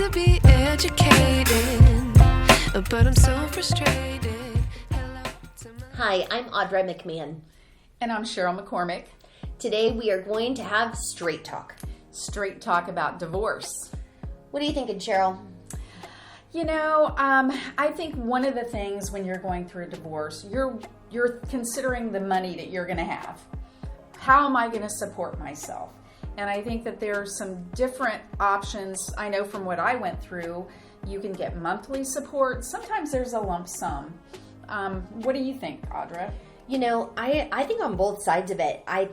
to be educated, but I'm so frustrated. Hi, I'm Audra McMahon. And I'm Cheryl McCormick. Today we are going to have straight talk. Straight talk about divorce. What are you thinking, Cheryl? You know, I think one of the things when you're going through a divorce, you're considering the money that you're going to have. How am I going to support myself? And I think that there are some different options. I know from what I went through, you can get monthly support. Sometimes there's a lump sum. What do you think, Audra? You know, I think on both sides of it, I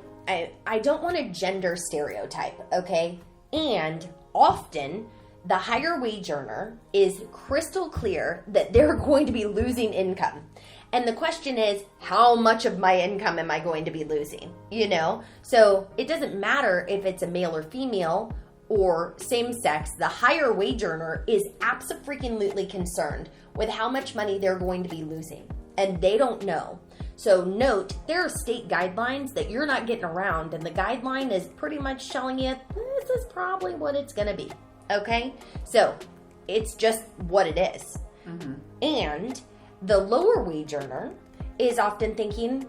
don't want to gender stereotype, okay? And often the higher wage earner is crystal clear that they're going to be losing income. And the question is, how much of my income am I going to be losing? You know? So it doesn't matter if it's a male or female or same sex. The higher wage earner is absolutely concerned with how much money they're going to be losing. And they don't know. So note, there are state guidelines that you're not getting around. And the guideline is pretty much telling you, this is probably what it's going to be. Okay? So it's just what it is. Mm-hmm. And the lower wage earner is often thinking,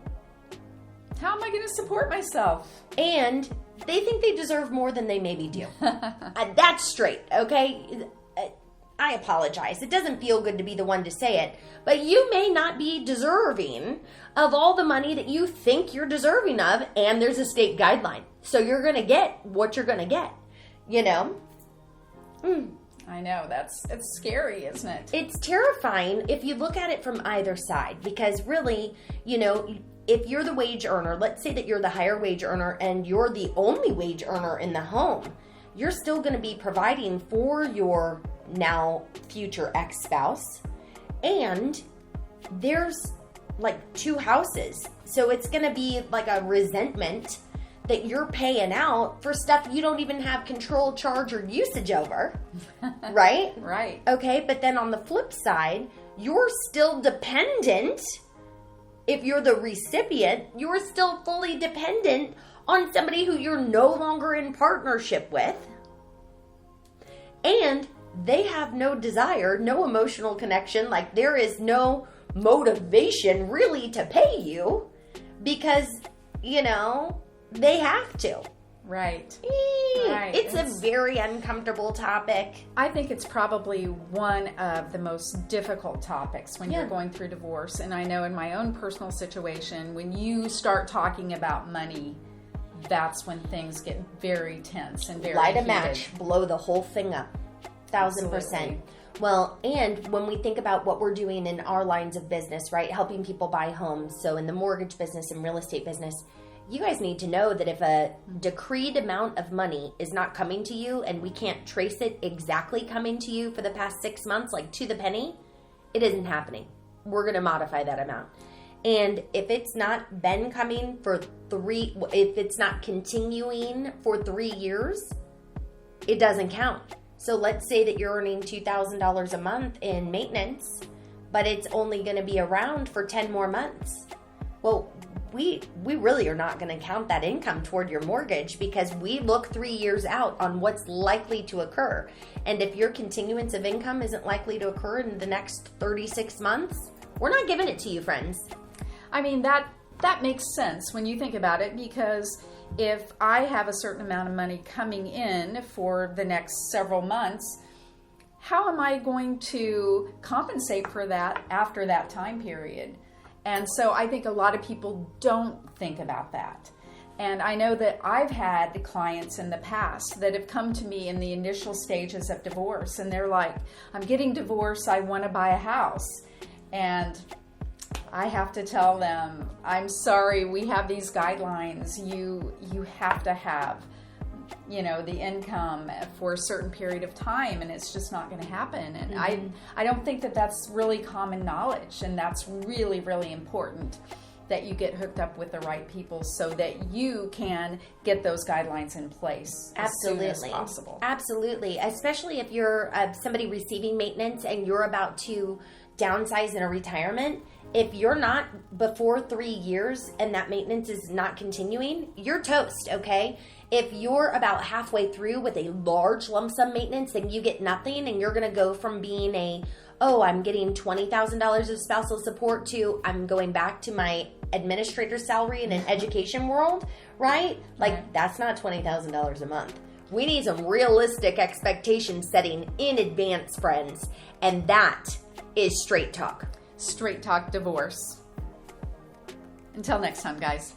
how am I going to support myself? And they think they deserve more than they maybe do. That's straight, okay? I apologize. It doesn't feel good to be the one to say it, but you may not be deserving of all the money that you think you're deserving of, and there's a state guideline. So you're going to get what you're going to get, you know? I know, it's scary, isn't it? It's terrifying if you look at it from either side, because really, you know, if you're the wage earner, let's say that you're the higher wage earner and you're the only wage earner in the home, you're still going to be providing for your now future ex-spouse, and there's like two houses, so it's going to be like a resentment that you're paying out for stuff you don't even have control, charge, or usage over, right? Right. Okay, but then on the flip side, you're still dependent. If you're the recipient, you're still fully dependent on somebody who you're no longer in partnership with. And they have no desire, no emotional connection, like there is no motivation really to pay you because, you know, they have to. Right. It's a very uncomfortable topic. I think it's probably one of the most difficult topics when you're going through divorce. And I know in my own personal situation, when you start talking about money, that's when things get very tense and very Light a heated. match, blow the whole thing up. 1,000%. Absolutely. Well, and when we think about what we're doing in our lines of business, right, helping people buy homes, so in the mortgage business and real estate business, you guys need to know that if a decreed amount of money is not coming to you and we can't trace it exactly coming to you for the past 6 months, like to the penny, it isn't happening. We're going to modify that amount. And if it's not been coming for if it's not continuing for 3 years, it doesn't count. So let's say that you're earning $2,000 a month in maintenance, but it's only going to be around for 10 more months. Well, we really are not going to count that income toward your mortgage because we look 3 years out on what's likely to occur. And if your continuance of income isn't likely to occur in the next 36 months, we're not giving it to you, friends. I mean, that makes sense when you think about it, because if I have a certain amount of money coming in for the next several months, how am I going to compensate for that after that time period? And so I think a lot of people don't think about that. And I know that I've had clients in the past that have come to me in the initial stages of divorce, and they're like, I'm getting divorced, I want to buy a house. And I have to tell them, I'm sorry, we have these guidelines. You have to have, you know, the income for a certain period of time, and it's just not going to happen. And I don't think that that's really common knowledge, and that's really, really important that you get hooked up with the right people so that you can get those guidelines in place as soon as possible. Absolutely. Especially if you're somebody receiving maintenance and you're about to downsize in a retirement. If you're not before 3 years and that maintenance is not continuing, you're toast, okay? If you're about halfway through with a large lump sum maintenance, then you get nothing, and you're going to go from being I'm getting $20,000 of spousal support to I'm going back to my administrator salary in an education world, right? Like, that's not $20,000 a month. We need some realistic expectation setting in advance, friends. And that is Straight Talk. Straight Talk Divorce. Until next time, guys.